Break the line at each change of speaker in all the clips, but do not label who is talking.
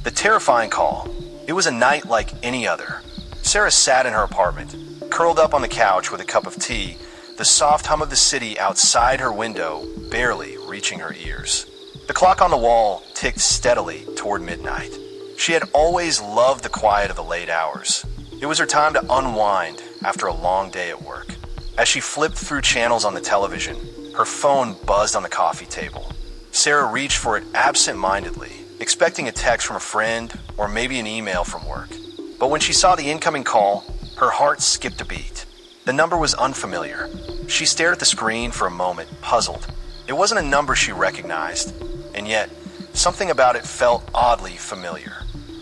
The terrifying call. It was a night like any other. Sarah sat in her apartment, curled up on the couch with a cup of tea, the soft hum of the city outside her window barely reaching her ears. The clock on the wall ticked steadily toward midnight. She had always loved the quiet of the late hours. It was her time to unwind after a long day at work. As she flipped through channels on the television, her phone buzzed on the coffee table. Sarah reached for it absent-mindedly, expecting a text from a friend or maybe an email from work. But when she saw the incoming call, her heart skipped a beat. The number was unfamiliar. She stared at the screen for a moment, puzzled. It wasn't a number she recognized, and yet something about it felt oddly familiar.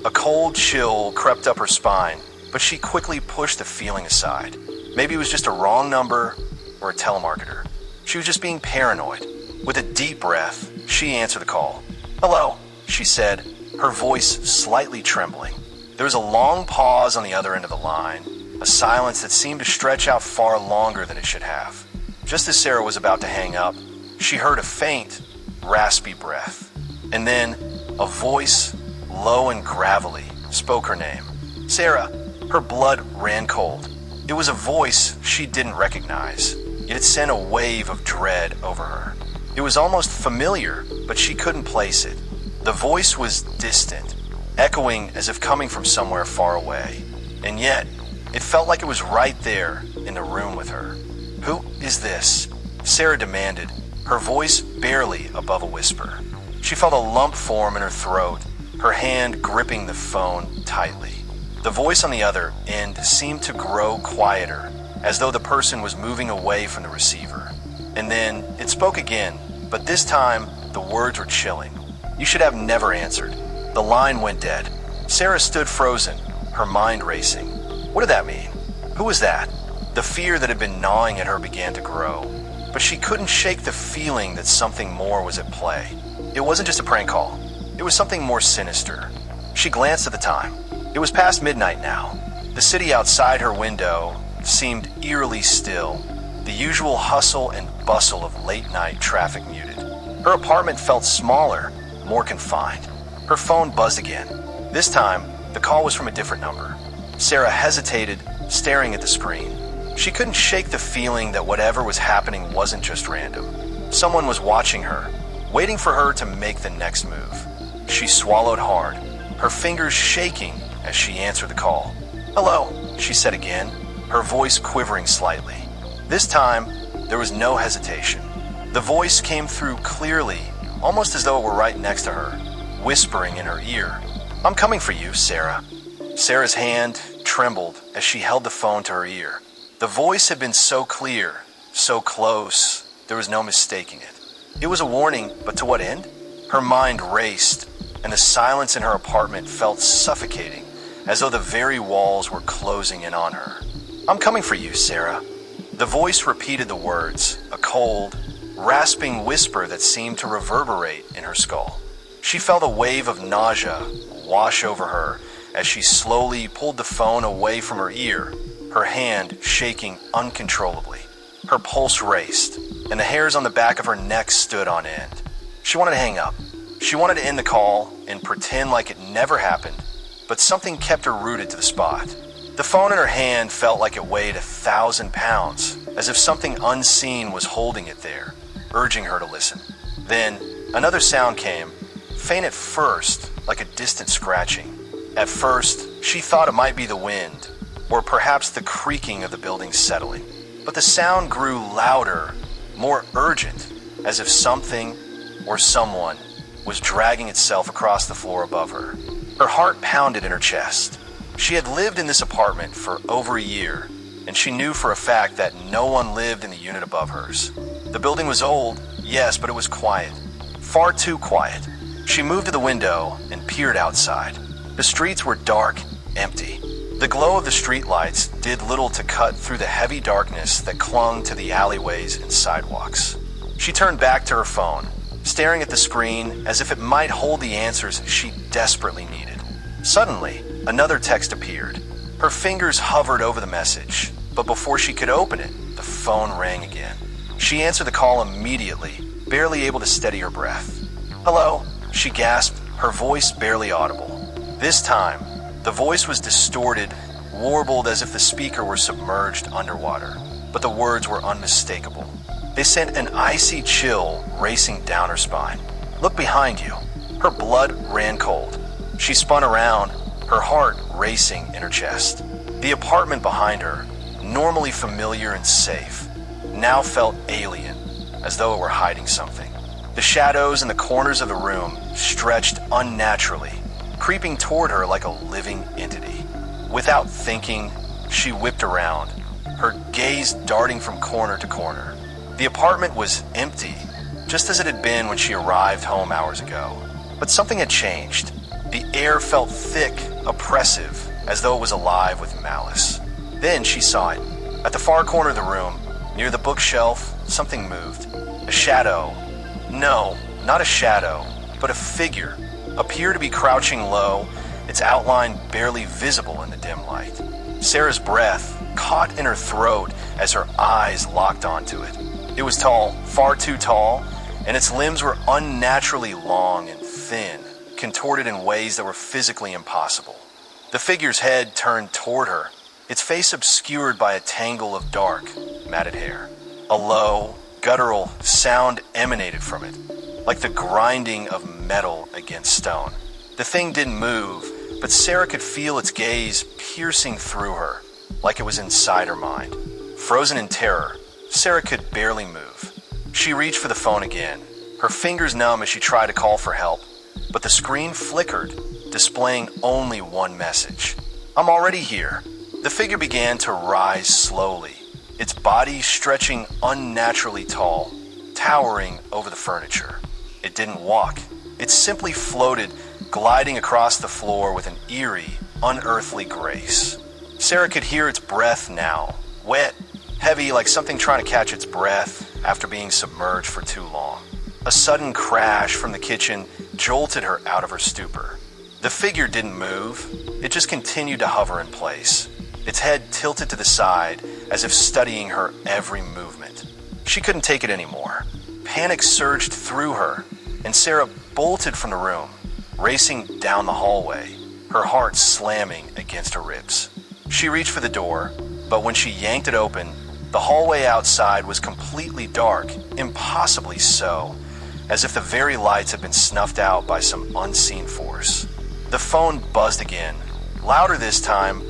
A cold chill crept up her spine, but she quickly pushed the feeling aside. Maybe it was just a wrong number or a telemarketer. She was just being paranoid. With a deep breath, she answered the call. "Hello," she said, her voice slightly trembling. There was a long pause on the other end of the line, a silence that seemed to stretch out far longer than it should have. Just as Sarah was about to hang up, she heard a faint, raspy breath. And then a voice, low and gravelly, spoke her name. Sarah. Her blood ran cold. It was a voice she didn't recognize, yet it sent a wave of dread over her. It was almost familiar, but she couldn't place it. The voice was distant, echoing as if coming from somewhere far away. And yet, it felt like it was right there in the room with her. "Who is this?" Sarah demanded, her voice barely above a whisper. She felt a lump form in her throat, her hand gripping the phone tightly. The voice on the other end seemed to grow quieter, as though the person was moving away from the receiver. And then it spoke again, but this time the words were chilling. "You should have never answered." The line went dead. Sarah stood frozen, her mind racing. What did that mean? Who was that? The fear that had been gnawing at her began to grow, but she couldn't shake the feeling that something more was at play. It wasn't just a prank call. It was something more sinister. She glanced at the time. It was past midnight now. The city outside her window seemed eerily still, the usual hustle and bustle of late-night traffic muted. Her apartment felt smaller, more confined. Her phone buzzed again. This time, the call was from a different number. Sarah hesitated, staring at the screen. She couldn't shake the feeling that whatever was happening wasn't just random. Someone was watching her, waiting for her to make the next move. She swallowed hard, her fingers shaking as she answered the call. "Hello," she said again, her voice quivering slightly. This time, there was no hesitation. The voice came through clearly, almost as though it were right next to her, whispering in her ear. "I'm coming for you, Sarah." Sarah's hand trembled as she held the phone to her ear. The voice had been so clear, so close, there was no mistaking it. It was a warning, but to what end? Her mind raced, and the silence in her apartment felt suffocating, as though the very walls were closing in on her. "I'm coming for you, Sarah." The voice repeated the words, a cold, rasping whisper that seemed to reverberate in her skull. She felt a wave of nausea wash over her as she slowly pulled the phone away from her ear, her hand shaking uncontrollably. Her pulse raced, and the hairs on the back of her neck stood on end. She wanted to hang up. She wanted to end the call and pretend like it never happened, but something kept her rooted to the spot. The phone in her hand felt like it weighed 1,000 pounds, as if something unseen was holding it there, urging her to listen. Then, another sound came, faint at first, like a distant scratching. At first, she thought it might be the wind, or perhaps the creaking of the building settling. But the sound grew louder, more urgent, as if something or someone was dragging itself across the floor above her. Her heart pounded in her chest. She had lived in this apartment for over a year, and she knew for a fact that no one lived in the unit above hers. The building was old, yes, but it was quiet. Far too quiet. She moved to the window and peered outside. The streets were dark, empty. The glow of the streetlights did little to cut through the heavy darkness that clung to the alleyways and sidewalks. She turned back to her phone, staring at the screen as if it might hold the answers she desperately needed. Suddenly, another text appeared. Her fingers hovered over the message, but before she could open it, the phone rang again. She answered the call immediately, barely able to steady her breath. "Hello," she gasped, her voice barely audible. This time, the voice was distorted, warbled as if the speaker were submerged underwater, but the words were unmistakable. They sent an icy chill racing down her spine. "Look behind you." Her blood ran cold. She spun around, her heart racing in her chest. The apartment behind her, normally familiar and safe, now felt alien, as though it were hiding something. The shadows in the corners of the room stretched unnaturally, creeping toward her like a living entity. Without thinking, she whipped around, her gaze darting from corner to corner. The apartment was empty, just as it had been when she arrived home hours ago. But something had changed. The air felt thick, oppressive, as though it was alive with malice. Then she saw it. At the far corner of the room, near the bookshelf, something moved. A shadow. No, not a shadow, but a figure appeared to be crouching low, its outline barely visible in the dim light. Sarah's breath caught in her throat as her eyes locked onto it. It was tall, far too tall, and its limbs were unnaturally long and thin, contorted in ways that were physically impossible. The figure's head turned toward her, its face obscured by a tangle of dark, matted hair. A low, guttural sound emanated from it, like the grinding of metal against stone. The thing didn't move, but Sarah could feel its gaze piercing through her, like it was inside her mind. Frozen in terror, Sarah could barely move. She reached for the phone again, her fingers numb as she tried to call for help, but the screen flickered, displaying only one message. "I'm already here." The figure began to rise slowly, its body stretching unnaturally tall, towering over the furniture. It didn't walk. It simply floated, gliding across the floor with an eerie, unearthly grace. Sarah could hear its breath now, wet, heavy like something trying to catch its breath after being submerged for too long. A sudden crash from the kitchen jolted her out of her stupor. The figure didn't move. It just continued to hover in place, its head tilted to the side as if studying her every movement. She couldn't take it anymore. Panic surged through her, and Sarah bolted from the room, racing down the hallway, her heart slamming against her ribs. She reached for the door, but when she yanked it open, the hallway outside was completely dark, impossibly so, as if the very lights had been snuffed out by some unseen force. The phone buzzed again, louder this time,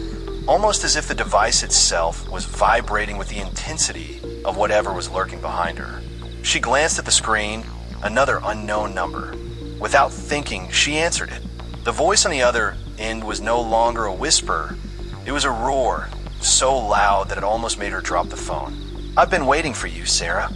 almost as if the device itself was vibrating with the intensity of whatever was lurking behind her. She glanced at the screen, another unknown number. Without thinking, she answered it. The voice on the other end was no longer a whisper. It was a roar, so loud that it almost made her drop the phone. "I've been waiting for you, Sarah."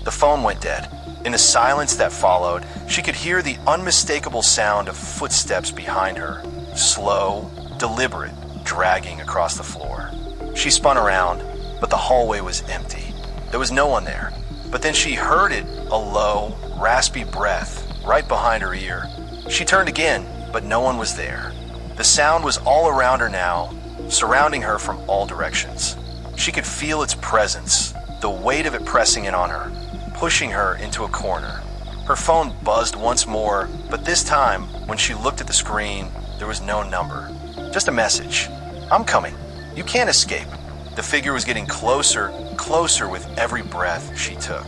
The phone went dead. In the silence that followed, she could hear the unmistakable sound of footsteps behind her, slow, deliberate, dragging across the floor. She spun around, but the hallway was empty. There was no one there. But then she heard it, a low, raspy breath, right behind her ear. She turned again, but no one was there. The sound was all around her now, surrounding her from all directions. She could feel its presence, the weight of it pressing in on her, pushing her into a corner. Her phone buzzed once more, but this time, when she looked at the screen, there was no number. Just a message. "I'm coming. You can't escape." The figure was getting closer, closer with every breath she took.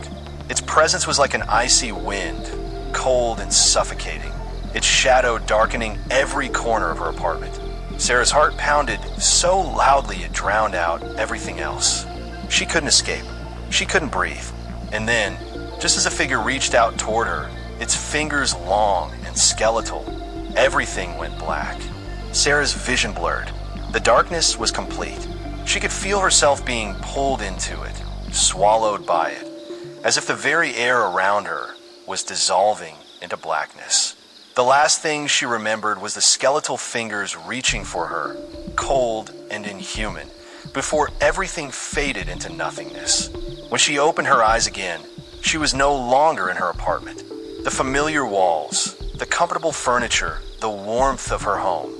Its presence was like an icy wind, cold and suffocating, its shadow darkening every corner of her apartment. Sarah's heart pounded so loudly it drowned out everything else. She couldn't escape. She couldn't breathe. And then, just as the figure reached out toward her, its fingers long and skeletal, everything went black. Sarah's vision blurred. The darkness was complete. She could feel herself being pulled into it, swallowed by it, as if the very air around her was dissolving into blackness. The last thing she remembered was the skeletal fingers reaching for her, cold and inhuman, before everything faded into nothingness. When she opened her eyes again, she was no longer in her apartment. The familiar walls, the comfortable furniture, the warmth of her home,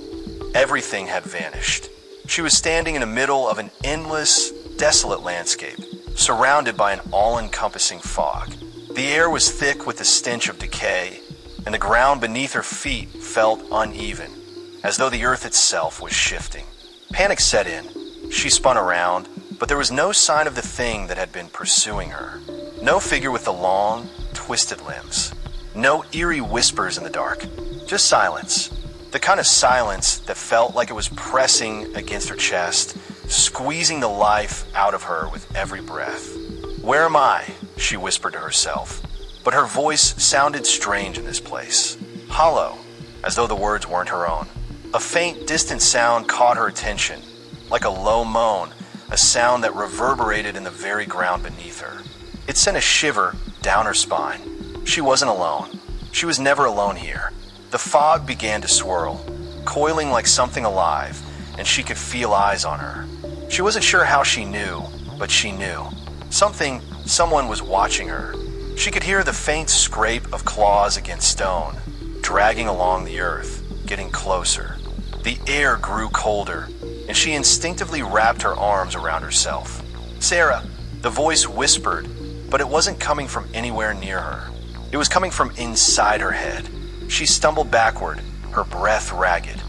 everything had vanished. She was standing in the middle of an endless, desolate landscape, surrounded by an all-encompassing fog. The air was thick with the stench of decay, and the ground beneath her feet felt uneven, as though the earth itself was shifting. Panic set in. She spun around, but there was no sign of the thing that had been pursuing her. No figure with the long, twisted limbs. No eerie whispers in the dark. Just silence. The kind of silence that felt like it was pressing against her chest, squeezing the life out of her with every breath. "Where am I?" she whispered to herself. But her voice sounded strange in this place. Hollow, as though the words weren't her own. A faint, distant sound caught her attention, like a low moan, a sound that reverberated in the very ground beneath her. It sent a shiver down her spine. She wasn't alone. She was never alone here. The fog began to swirl, coiling like something alive, and she could feel eyes on her. She wasn't sure how she knew, but she knew. Someone was watching her. She could hear the faint scrape of claws against stone, dragging along the earth, getting closer. The air grew colder, and she instinctively wrapped her arms around herself. "Sarah," the voice whispered, but it wasn't coming from anywhere near her. It was coming from inside her head. She stumbled backward, her breath ragged.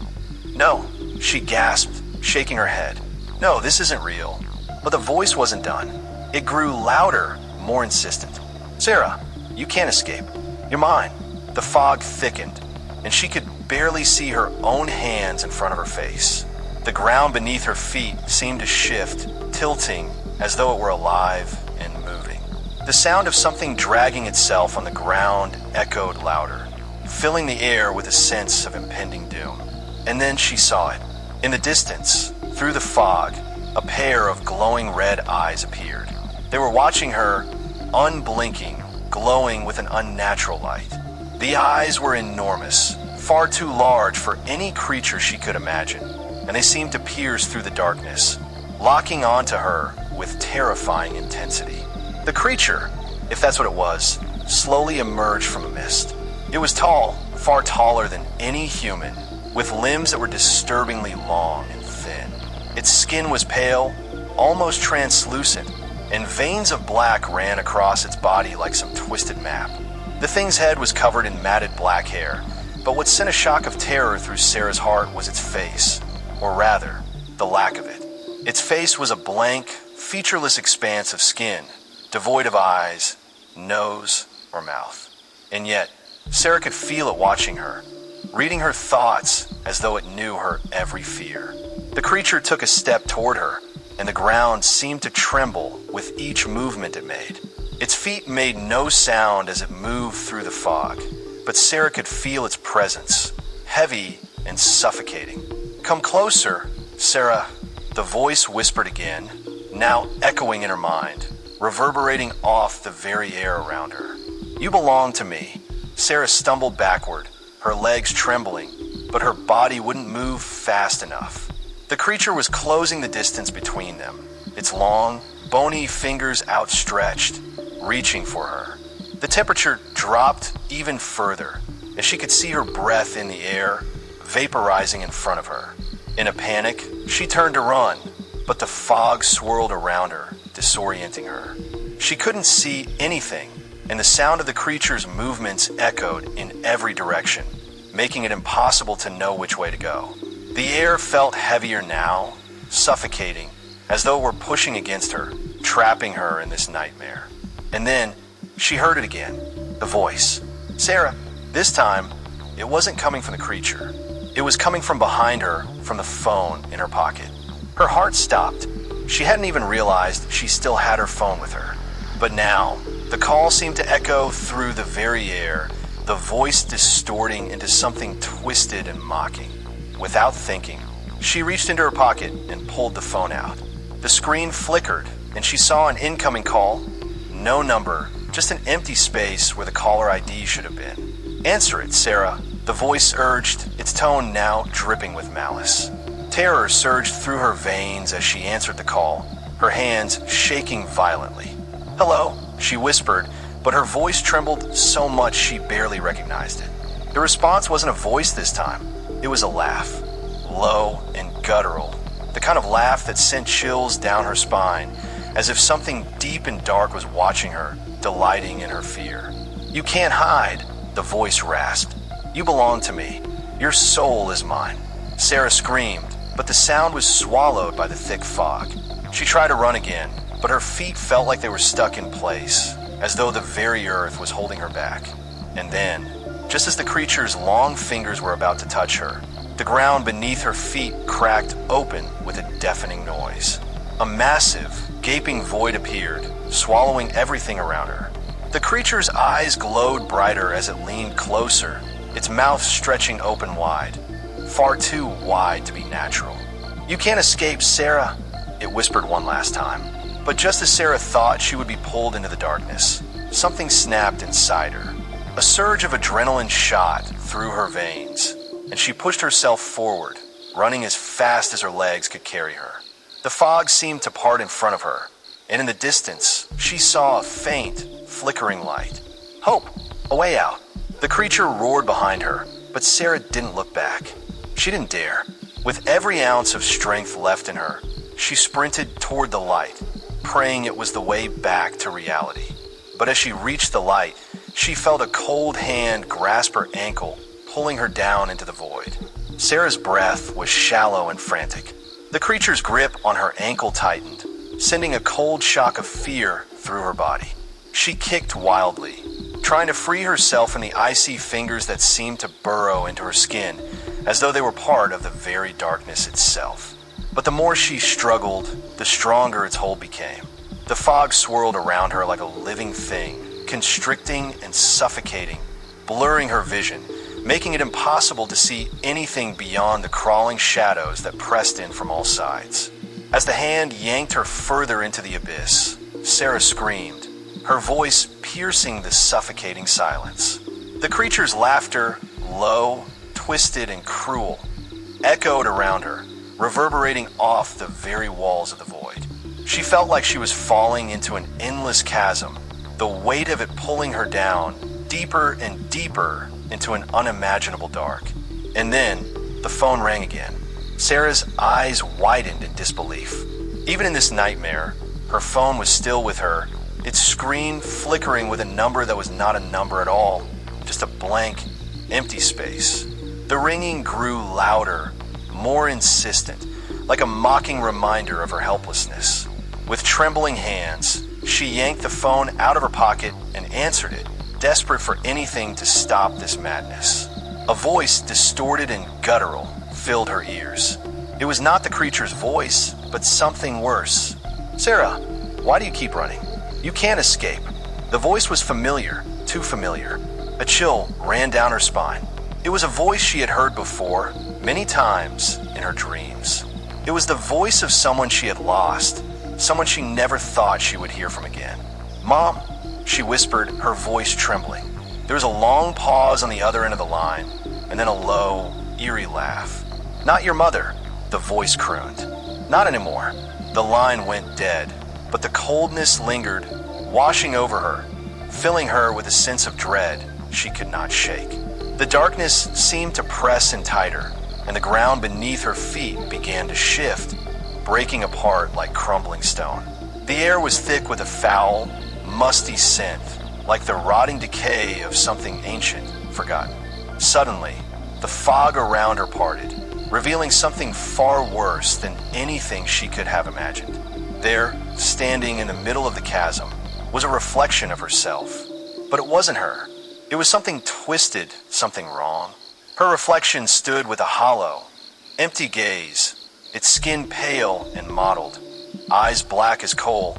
"No," she gasped, shaking her head. "No, this isn't real." But the voice wasn't done. It grew louder, more insistent. "Sarah, you can't escape. You're mine." The fog thickened, and she could barely see her own hands in front of her face. The ground beneath her feet seemed to shift, tilting as though it were alive and moving. The sound of something dragging itself on the ground echoed louder, filling the air with a sense of impending doom. And then she saw it. In the distance, through the fog, a pair of glowing red eyes appeared. They were watching her, unblinking, glowing with an unnatural light. The eyes were enormous, far too large for any creature she could imagine, and they seemed to pierce through the darkness, locking onto her with terrifying intensity. The creature, if that's what it was, slowly emerged from a mist. It was tall, far taller than any human, with limbs that were disturbingly long and thin. Its skin was pale, almost translucent, and veins of black ran across its body like some twisted map. The thing's head was covered in matted black hair, but what sent a shock of terror through Sarah's heart was its face, or rather, the lack of it. Its face was a blank, featureless expanse of skin, devoid of eyes, nose, or mouth. And yet, Sarah could feel it watching her, reading her thoughts as though it knew her every fear. The creature took a step toward her, and the ground seemed to tremble with each movement it made. Its feet made no sound as it moved through the fog, but Sarah could feel its presence, heavy and suffocating. "Come closer, Sarah," the voice whispered again, now echoing in her mind, reverberating off the very air around her. "You belong to me." Sarah stumbled backward, her legs trembling, but her body wouldn't move fast enough. The creature was closing the distance between them, its long, bony fingers outstretched, reaching for her. The temperature dropped even further, as she could see her breath in the air, vaporizing in front of her. In a panic, she turned to run, but the fog swirled around her, disorienting her. She couldn't see anything, and the sound of the creature's movements echoed in every direction, making it impossible to know which way to go. The air felt heavier now, suffocating, as though it were pushing against her, trapping her in this nightmare. And then, she heard it again, the voice. "Sarah." This time, it wasn't coming from the creature. It was coming from behind her, from the phone in her pocket. Her heart stopped. She hadn't even realized she still had her phone with her. But now, the call seemed to echo through the very air, the voice distorting into something twisted and mocking. Without thinking, she reached into her pocket and pulled the phone out. The screen flickered, and she saw an incoming call. No number, just an empty space where the caller ID should have been. "Answer it, Sarah," the voice urged, its tone now dripping with malice. Terror surged through her veins as she answered the call, her hands shaking violently. "Hello," she whispered, but her voice trembled so much she barely recognized it. The response wasn't a voice this time. It was a laugh, low and guttural, the kind of laugh that sent chills down her spine, as if something deep and dark was watching her, delighting in her fear. "You can't hide," the voice rasped. "You belong to me. Your soul is mine." Sarah screamed, but the sound was swallowed by the thick fog. She tried to run again, but her feet felt like they were stuck in place, as though the very earth was holding her back. And then, just as the creature's long fingers were about to touch her, the ground beneath her feet cracked open with a deafening noise. A massive, gaping void appeared, swallowing everything around her. The creature's eyes glowed brighter as it leaned closer, its mouth stretching open wide, far too wide to be natural. "You can't escape, Sarah," it whispered one last time. But just as Sarah thought she would be pulled into the darkness, something snapped inside her. A surge of adrenaline shot through her veins, and she pushed herself forward, running as fast as her legs could carry her. The fog seemed to part in front of her, and in the distance, she saw a faint, flickering light. Hope! A way out! The creature roared behind her, but Sarah didn't look back. She didn't dare. With every ounce of strength left in her, she sprinted toward the light, praying it was the way back to reality. But as she reached the light, she felt a cold hand grasp her ankle, pulling her down into the void. Sarah's breath was shallow and frantic. The creature's grip on her ankle tightened, sending a cold shock of fear through her body. She kicked wildly, trying to free herself from the icy fingers that seemed to burrow into her skin, as though they were part of the very darkness itself. But the more she struggled, the stronger its hold became. The fog swirled around her like a living thing, constricting and suffocating, blurring her vision, making it impossible to see anything beyond the crawling shadows that pressed in from all sides. As the hand yanked her further into the abyss, Sarah screamed, her voice piercing the suffocating silence. The creature's laughter, low, twisted, and cruel, echoed around her, reverberating off the very walls of the void. She felt like she was falling into an endless chasm, the weight of it pulling her down, deeper and deeper into an unimaginable dark. And then, the phone rang again. Sarah's eyes widened in disbelief. Even in this nightmare, her phone was still with her, its screen flickering with a number that was not a number at all, just a blank, empty space. The ringing grew louder, more insistent, like a mocking reminder of her helplessness. With trembling hands, she yanked the phone out of her pocket and answered it, desperate for anything to stop this madness. A voice, distorted and guttural, filled her ears. It was not the creature's voice, but something worse. "Sarah, why do you keep running? You can't escape." The voice was familiar, too familiar. A chill ran down her spine. It was a voice she had heard before, many times in her dreams. It was the voice of someone she had lost, someone she never thought she would hear from again. "Mom," she whispered, her voice trembling. There was a long pause on the other end of the line, and then a low, eerie laugh. "Not your mother," the voice crooned. "Not anymore." The line went dead, but the coldness lingered, washing over her, filling her with a sense of dread she could not shake. The darkness seemed to press in tighter, and the ground beneath her feet began to shift, breaking apart like crumbling stone. The air was thick with a foul, musty scent, like the rotting decay of something ancient, forgotten. Suddenly, the fog around her parted, revealing something far worse than anything she could have imagined. There, standing in the middle of the chasm, was a reflection of herself. But it wasn't her. It was something twisted, something wrong. Her reflection stood with a hollow, empty gaze, its skin pale and mottled, eyes black as coal,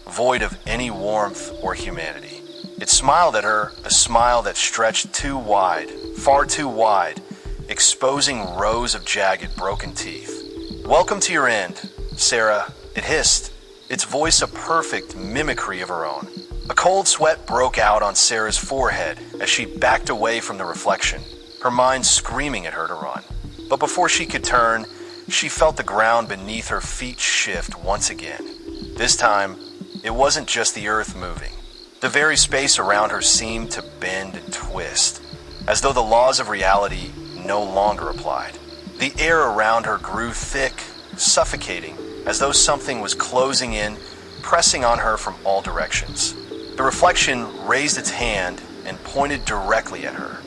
void of any warmth or humanity. It smiled at her, a smile that stretched too wide, far too wide, exposing rows of jagged, broken teeth. "Welcome to your end, Sarah," it hissed, its voice a perfect mimicry of her own. A cold sweat broke out on Sarah's forehead as she backed away from the reflection, her mind screaming at her to run. But before she could turn, she felt the ground beneath her feet shift once again. This time, it wasn't just the earth moving. The very space around her seemed to bend and twist, as though the laws of reality no longer applied. The air around her grew thick, suffocating, as though something was closing in, pressing on her from all directions. The reflection raised its hand and pointed directly at her.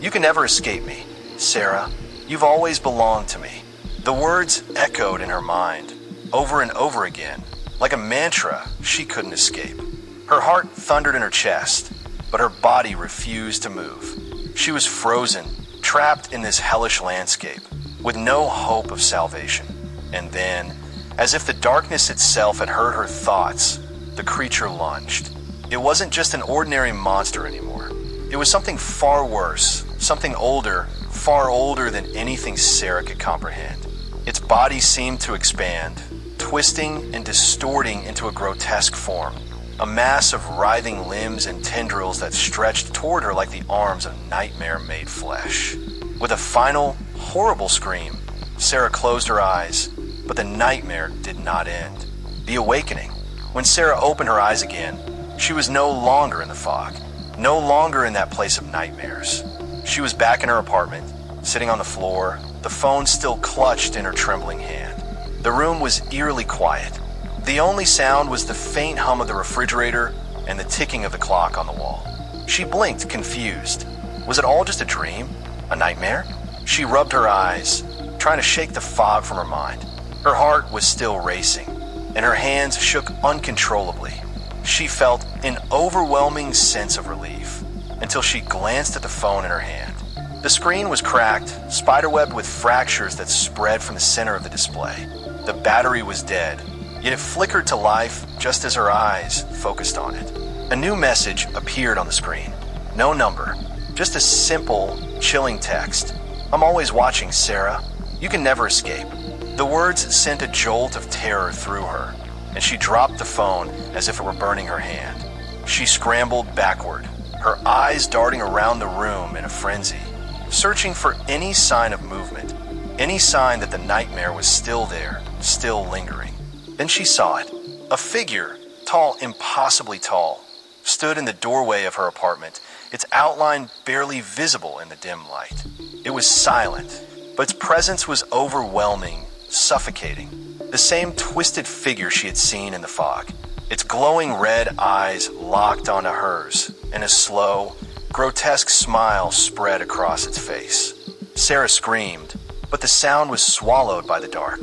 "You can never escape me, Sarah," You've always belonged to me." The words echoed in her mind, over and over again, like a mantra she couldn't escape. Her heart thundered in her chest, but her body refused to move. She was frozen, trapped in this hellish landscape, with no hope of salvation. And then, as if the darkness itself had heard her thoughts, the creature lunged. It wasn't just an ordinary monster anymore. It was something far worse, something older, far older than anything Sarah could comprehend. Its body seemed to expand, twisting and distorting into a grotesque form, a mass of writhing limbs and tendrils that stretched toward her like the arms of nightmare-made flesh. With a final, horrible scream, Sarah closed her eyes, but the nightmare did not end. The awakening. When Sarah opened her eyes again, she was no longer in the fog, no longer in that place of nightmares. She was back in her apartment, sitting on the floor, the phone still clutched in her trembling hand. The room was eerily quiet. The only sound was the faint hum of the refrigerator and the ticking of the clock on the wall. She blinked, confused. Was it all just a dream? A nightmare? She rubbed her eyes, trying to shake the fog from her mind. Her heart was still racing, and her hands shook uncontrollably. She felt an overwhelming sense of relief until she glanced at the phone in her hand. The screen was cracked, spiderwebbed with fractures that spread from the center of the display. The battery was dead, yet it flickered to life just as her eyes focused on it. A new message appeared on the screen. No number, just a simple, chilling text. "I'm always watching, Sarah. You can never escape." The words sent a jolt of terror through her, and she dropped the phone as if it were burning her hand. She scrambled backward, her eyes darting around the room in a frenzy, searching for any sign of movement, any sign that the nightmare was still there, still lingering. Then she saw it. A figure, tall, impossibly tall, stood in the doorway of her apartment, its outline barely visible in the dim light. It was silent, but its presence was overwhelming, suffocating. The same twisted figure she had seen in the fog. Its glowing red eyes locked onto hers, and a slow, grotesque smile spread across its face. Sarah screamed, but the sound was swallowed by the dark.